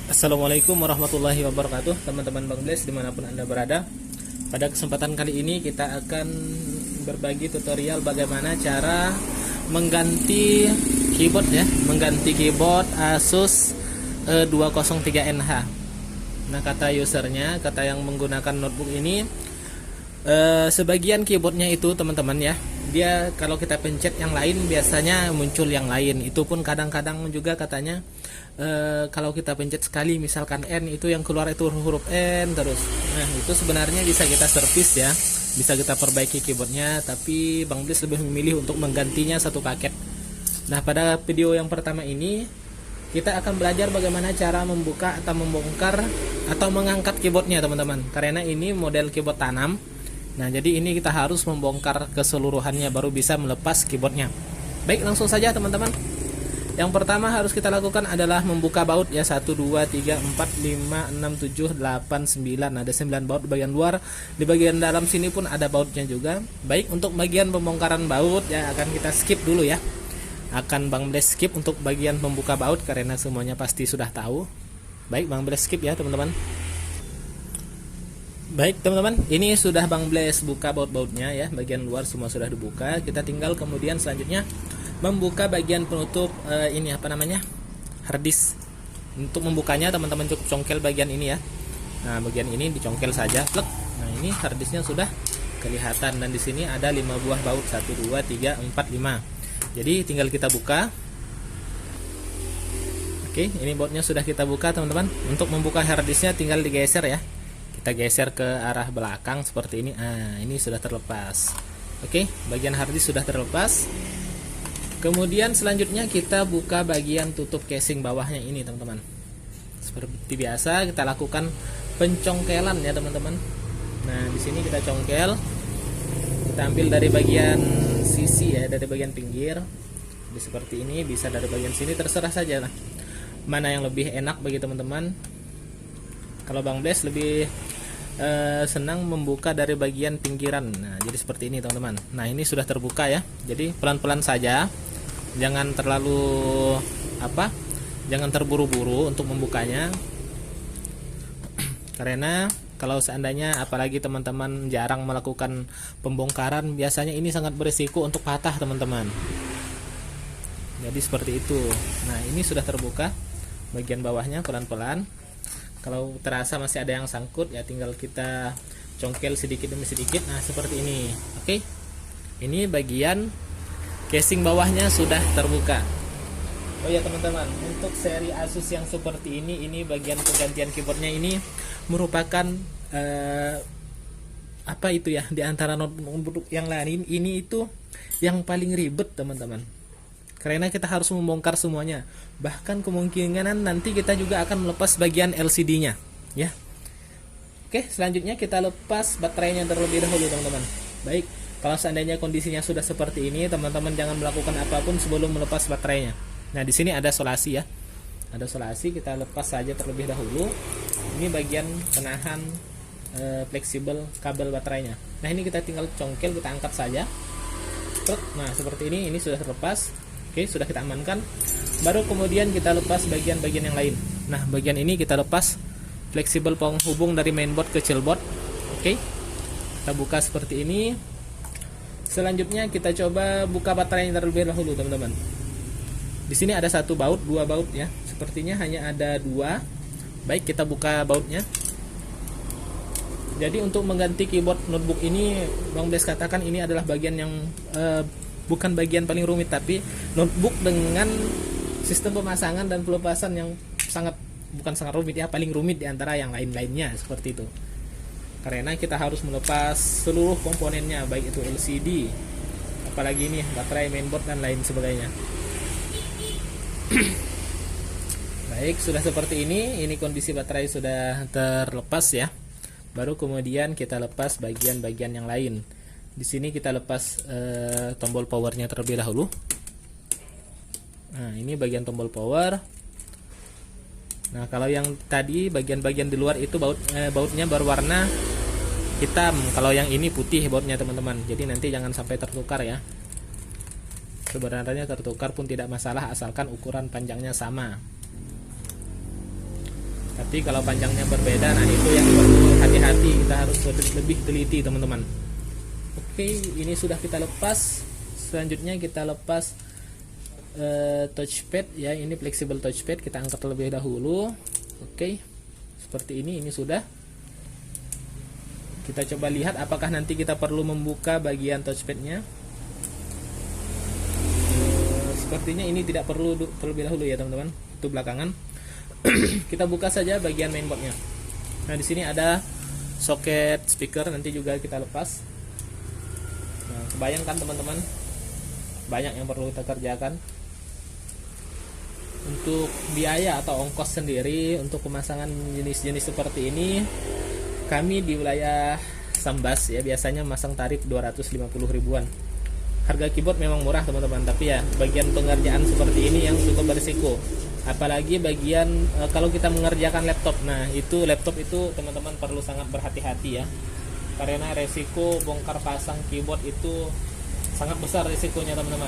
Assalamualaikum warahmatullahi wabarakatuh, teman-teman Bang Bless dimanapun Anda berada. Pada kesempatan kali ini kita akan berbagi tutorial bagaimana cara mengganti keyboard mengganti keyboard Asus 203NH. Nah, kata usernya, kata yang menggunakan notebook ini, sebagian keyboardnya itu teman-teman ya, dia kalau kita pencet yang lain biasanya muncul yang lain. Itu pun kadang-kadang juga katanya kalau kita pencet sekali misalkan N, itu yang keluar itu huruf N terus. Nah, itu sebenarnya bisa kita servis ya, bisa kita perbaiki keyboardnya, tapi Bang Bliss lebih memilih untuk menggantinya satu paket. Nah, pada video yang pertama ini kita akan belajar bagaimana cara membuka atau membongkar atau mengangkat keyboardnya teman-teman, karena ini model keyboard tanam. Nah, jadi ini kita harus membongkar keseluruhannya baru bisa melepas keyboardnya. Baik, langsung saja teman-teman. Yang pertama harus kita lakukan adalah membuka baut ya, 1, 2, 3, 4, 5, 6, 7, 8, 9. Ada 9 baut di bagian luar. Di bagian dalam sini pun ada bautnya juga. Baik, untuk bagian pembongkaran baut ya akan kita skip dulu ya. Akan Bang Bless skip untuk bagian pembuka baut karena semuanya pasti sudah tahu. Baik, Bang Bless skip ya teman-teman. Baik teman-teman, ini sudah Bang Bless buka baut-bautnya ya, bagian luar semua sudah dibuka. Kita tinggal kemudian selanjutnya membuka bagian penutup ini apa namanya, harddisk. Untuk membukanya teman-teman cukup congkel bagian ini ya. Nah, bagian ini dicongkel saja, plek. Nah, ini harddisknya sudah kelihatan dan di sini ada 5 buah baut, 1, 2, 3, 4, 5. Jadi tinggal kita buka. Oke, ini bautnya sudah kita buka teman-teman. Untuk membuka harddisknya tinggal digeser ya. Kita geser ke arah belakang seperti ini. Ah, ini sudah terlepas. Oke, bagian harddisk sudah terlepas. Kemudian selanjutnya kita buka bagian tutup casing bawahnya ini teman-teman. Seperti biasa kita lakukan pencongkelan ya teman-teman. Nah, di sini kita congkel. Kita ambil dari bagian sisi ya, dari bagian pinggir. Jadi seperti ini, bisa dari bagian sini, terserah saja lah. Mana yang lebih enak bagi teman-teman. Kalau Bang Bless lebih senang membuka dari bagian pinggiran. Nah, jadi seperti ini teman-teman. Nah, ini sudah terbuka ya. Jadi pelan-pelan saja. Jangan terlalu jangan terburu-buru untuk membukanya. Karena kalau seandainya apalagi teman-teman jarang melakukan pembongkaran, biasanya ini sangat berisiko untuk patah teman-teman. Jadi seperti itu. Nah, ini sudah terbuka bagian bawahnya pelan-pelan. Kalau terasa masih ada yang sangkut ya tinggal kita congkel sedikit demi sedikit. Nah, seperti ini. Oke. Ini bagian casing bawahnya sudah terbuka. Oh ya teman-teman, untuk seri Asus yang seperti ini bagian penggantian keyboardnya ini merupakan apa itu ya, di antara notebook yang lain ini itu yang paling ribet teman-teman. Karena kita harus membongkar semuanya. Bahkan kemungkinan nanti kita juga akan melepas bagian LCD-nya, ya. Oke, selanjutnya kita lepas baterainya terlebih dahulu, teman-teman. Baik, kalau seandainya kondisinya sudah seperti ini, teman-teman jangan melakukan apapun sebelum melepas baterainya. Nah, di sini ada solasi ya. Ada solasi, kita lepas saja terlebih dahulu. Ini bagian penahan fleksibel kabel baterainya. Nah, ini kita tinggal congkel, kita angkat saja. Nah, seperti ini sudah terlepas. Oke, sudah kita amankan. Baru kemudian kita lepas bagian-bagian yang lain. Nah, bagian ini kita lepas fleksibel penghubung dari mainboard ke chillboard. Oke, kita buka seperti ini. Selanjutnya kita coba buka baterai terlebih dahulu, teman-teman. Di sini ada satu baut, 2 baut ya. Sepertinya hanya ada 2. Baik, kita buka bautnya. Jadi untuk mengganti keyboard notebook ini, Bang Bless katakan ini adalah bagian yang bukan bagian paling rumit, tapi notebook dengan sistem pemasangan dan pelepasan yang bukan sangat rumit ya, paling rumit di antara yang lain-lainnya seperti itu. Karena kita harus melepas seluruh komponennya, baik itu LCD, apalagi ini baterai, mainboard dan lain sebagainya. Baik, sudah seperti ini kondisi baterai sudah terlepas ya. Baru kemudian kita lepas bagian-bagian yang lain. Di sini kita lepas tombol powernya terlebih dahulu. Nah, ini bagian tombol power. Nah, kalau yang tadi bagian-bagian di luar itu bautnya berwarna hitam. Kalau yang ini putih bautnya teman-teman. Jadi nanti jangan sampai tertukar ya. Sebenarnya tertukar pun tidak masalah asalkan ukuran panjangnya sama. Tapi kalau panjangnya berbeda, nah itu yang perlu hati-hati, kita harus lebih teliti teman-teman. Oke, ini sudah kita lepas. Selanjutnya kita lepas touchpad ya, ini flexible touchpad, kita angkat terlebih dahulu. Oke, seperti ini sudah. Kita coba lihat apakah nanti kita perlu membuka bagian touchpadnya. Sepertinya ini tidak perlu terlebih dahulu ya teman-teman, itu belakangan. Kita buka saja bagian mainboardnya. Nah di sini ada soket speaker, nanti juga kita lepas. Nah, kebayangkan teman-teman, banyak yang perlu kita kerjakan. Untuk biaya atau ongkos sendiri untuk pemasangan jenis-jenis seperti ini, kami di wilayah Sambas ya biasanya masang tarif 250 ribuan. Harga keyboard memang murah teman-teman, tapi ya bagian pengerjaan seperti ini yang cukup berisiko. Apalagi bagian kalau kita mengerjakan laptop. Nah itu laptop itu teman-teman perlu sangat berhati-hati ya, karena resiko bongkar pasang keyboard itu sangat besar risikonya teman-teman.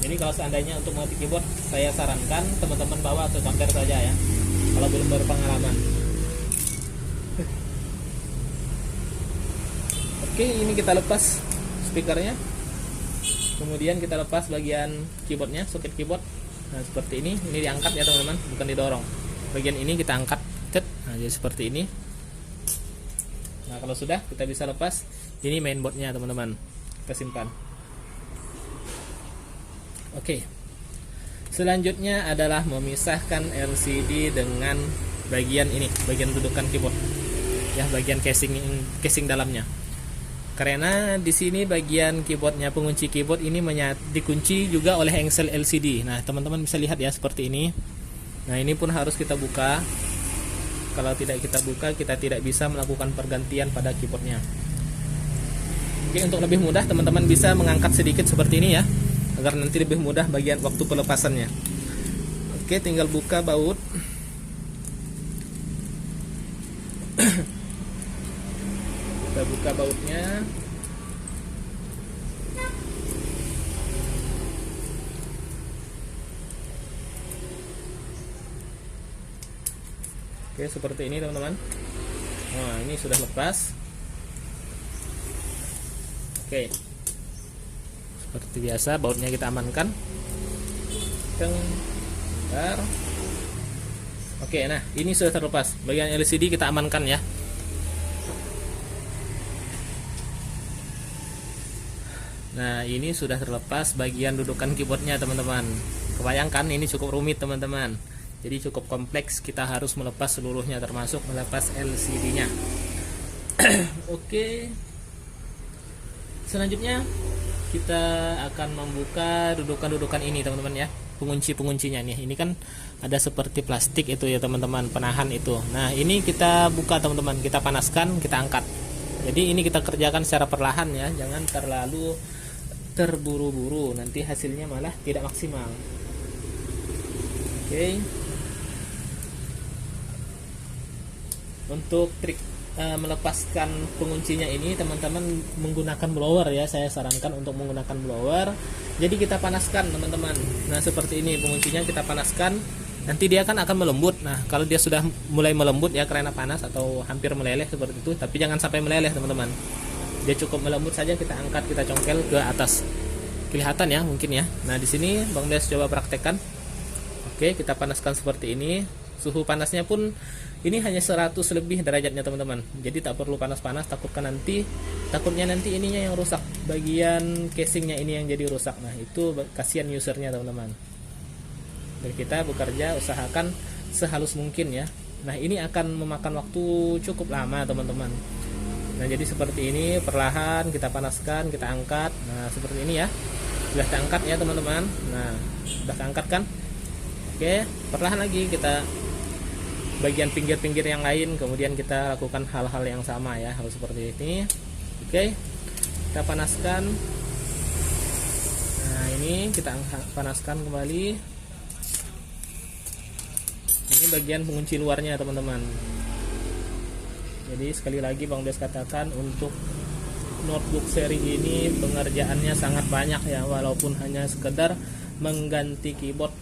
Jadi kalau seandainya untuk mengganti keyboard, saya sarankan teman-teman bawa ke counter saja ya, kalau belum berpengalaman. Oke, ini kita lepas speakernya, kemudian kita lepas bagian keyboardnya, soket keyboard. Nah seperti ini diangkat ya teman-teman, bukan didorong. Bagian ini kita angkat, nah jadi seperti ini. Nah kalau sudah, kita bisa lepas. Ini mainboardnya teman-teman, kita simpan. Oke, selanjutnya adalah memisahkan LCD dengan bagian ini, bagian dudukan keyboard ya, bagian casing dalamnya. Karena di sini bagian keyboardnya, pengunci keyboard ini dikunci juga oleh engsel LCD. Nah teman-teman bisa lihat ya seperti ini. Nah ini pun harus kita buka. Kalau tidak kita buka, kita tidak bisa melakukan pergantian pada keyboardnya. Oke, untuk lebih mudah teman-teman bisa mengangkat sedikit seperti ini ya, agar nanti lebih mudah bagian waktu pelepasannya. Oke, tinggal buka baut. Kita buka bautnya. Oke, seperti ini teman-teman. Nah, ini sudah lepas. Oke, seperti biasa bautnya kita amankan. Bentar. Oke, nah ini sudah terlepas. Bagian LCD kita amankan ya. Nah ini sudah terlepas bagian dudukan keyboardnya teman-teman. Kebayangkan ini cukup rumit teman-teman. Jadi cukup kompleks, kita harus melepas seluruhnya termasuk melepas LCD-nya. Oke. Selanjutnya kita akan membuka dudukan-dudukan ini teman-teman ya, pengunci-penguncinya nih. Ini kan ada seperti plastik itu ya teman-teman, penahan itu. Nah ini kita buka teman-teman, kita panaskan, kita angkat. Jadi ini kita kerjakan secara perlahan ya, jangan terlalu terburu-buru, nanti hasilnya malah tidak maksimal. Oke. Untuk trik melepaskan penguncinya ini teman-teman menggunakan blower ya, saya sarankan untuk menggunakan blower. Jadi kita panaskan teman-teman. Nah seperti ini penguncinya kita panaskan, nanti dia kan akan melembut. Nah kalau dia sudah mulai melembut ya karena panas atau hampir meleleh seperti itu, tapi jangan sampai meleleh teman-teman. Dia cukup melembut saja, kita angkat, kita congkel ke atas. Kelihatan ya mungkin ya. Nah di sini Bang Des coba praktekkan. Oke, kita panaskan seperti ini. Suhu panasnya pun ini hanya 100 lebih derajatnya teman-teman. Jadi tak perlu panas-panas, takutnya nanti ininya yang rusak, bagian casingnya ini yang jadi rusak. Nah itu kasihan usernya teman-teman. Dan kita bekerja usahakan sehalus mungkin ya. Nah ini akan memakan waktu cukup lama teman-teman. Nah jadi seperti ini, perlahan kita panaskan, kita angkat. Nah seperti ini ya, sudah terangkat ya teman-teman. Nah sudah terangkat kan. Oke, perlahan lagi kita bagian pinggir-pinggir yang lain, kemudian kita lakukan hal-hal yang sama ya, hal seperti ini. Oke, kita panaskan. Nah ini kita panaskan kembali. Ini bagian pengunci luarnya teman-teman. Jadi sekali lagi Bang Des katakan, untuk notebook seri ini pengerjaannya sangat banyak ya, walaupun hanya sekedar mengganti keyboard.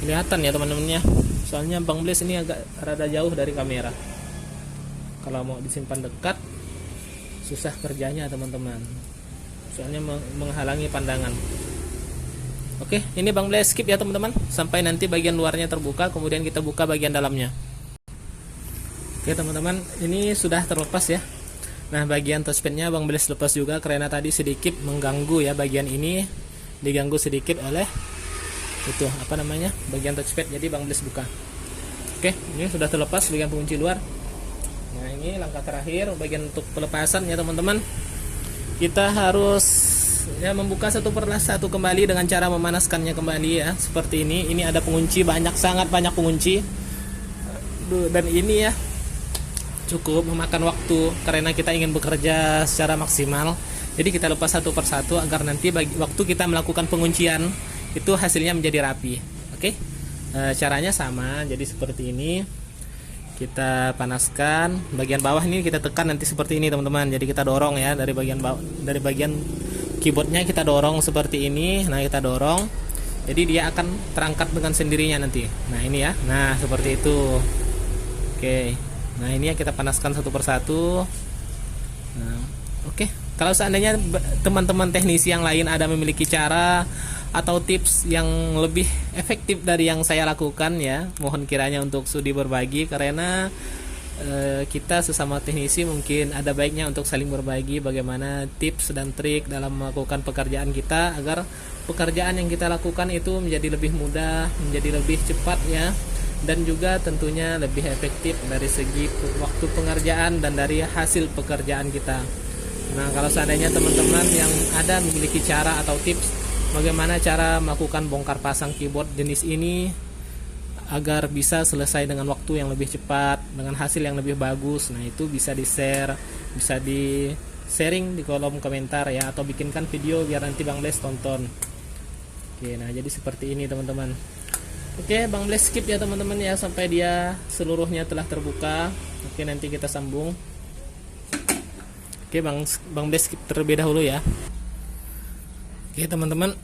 kelihatan ya teman-teman ya, soalnya Bang Bles ini agak rada jauh dari kamera. Kalau mau disimpan dekat susah kerjanya teman-teman, soalnya menghalangi pandangan. Oke, ini Bang Bles skip ya teman-teman, sampai nanti bagian luarnya terbuka, kemudian kita buka bagian dalamnya. Oke teman-teman, ini sudah terlepas ya. Nah, bagian touchpadnya Bang Bles lepas juga karena tadi sedikit mengganggu ya, bagian ini diganggu sedikit oleh itu apa namanya, bagian touchpad, jadi Bang Bles buka. Oke, ini sudah terlepas bagian pengunci luar. Nah, ini langkah terakhir bagian untuk pelepasan ya teman-teman. Kita harus ya membuka satu persatu kembali dengan cara memanaskannya kembali ya, seperti ini. Ini ada pengunci, sangat banyak pengunci, dan ini ya cukup memakan waktu karena kita ingin bekerja secara maksimal. Jadi kita lepas satu persatu agar nanti waktu kita melakukan penguncian itu hasilnya menjadi rapi. Oke, caranya sama, jadi seperti ini. Kita panaskan bagian bawah, ini kita tekan nanti seperti ini teman-teman. Jadi kita dorong ya dari bagian bawah, dari bagian keyboardnya kita dorong seperti ini. Nah, kita dorong, jadi dia akan terangkat dengan sendirinya nanti. Nah, ini ya, nah seperti itu. Oke, nah ini ya kita panaskan satu persatu. Nah, oke. Kalau seandainya teman-teman teknisi yang lain ada memiliki cara atau tips yang lebih efektif dari yang saya lakukan ya, mohon kiranya untuk sudi berbagi, karena kita sesama teknisi mungkin ada baiknya untuk saling berbagi bagaimana tips dan trik dalam melakukan pekerjaan kita, agar pekerjaan yang kita lakukan itu menjadi lebih mudah, menjadi lebih cepat ya, dan juga tentunya lebih efektif dari segi waktu pengerjaan dan dari hasil pekerjaan kita. Nah, kalau seandainya teman-teman yang ada memiliki cara atau tips bagaimana cara melakukan bongkar pasang keyboard jenis ini agar bisa selesai dengan waktu yang lebih cepat, dengan hasil yang lebih bagus, nah itu bisa di-share, bisa di-sharing di kolom komentar ya, atau bikinkan video biar nanti Bang Bles tonton. Oke, nah jadi seperti ini teman-teman. Oke, Bang Bles skip ya teman-teman ya sampai dia seluruhnya telah terbuka. Oke, nanti kita sambung. Oke, Bang Bles skip terlebih dahulu ya. Oke teman-teman,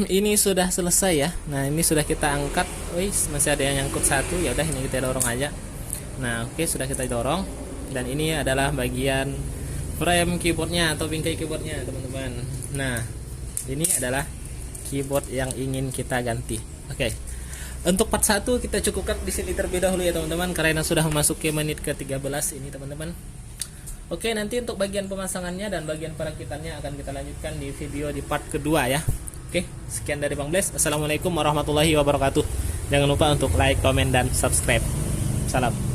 ini sudah selesai ya. Nah, ini sudah kita angkat. Wih, masih ada yang nyangkut satu. Ya udah, ini kita dorong aja. Nah, oke, sudah kita dorong. Dan ini adalah bagian frame keyboardnya atau bingkai keyboardnya teman-teman. Nah, ini adalah keyboard yang ingin kita ganti. Oke. Untuk part 1 kita cukupkan di sini terlebih dahulu ya teman-teman, karena sudah memasuki menit ke-13 ini teman-teman. Oke, nanti untuk bagian pemasangannya dan bagian perakitannya akan kita lanjutkan di video di part kedua ya. Oke, sekian dari Bang Bles. Assalamualaikum warahmatullahi wabarakatuh. Jangan lupa untuk like, komen, dan subscribe. Salam.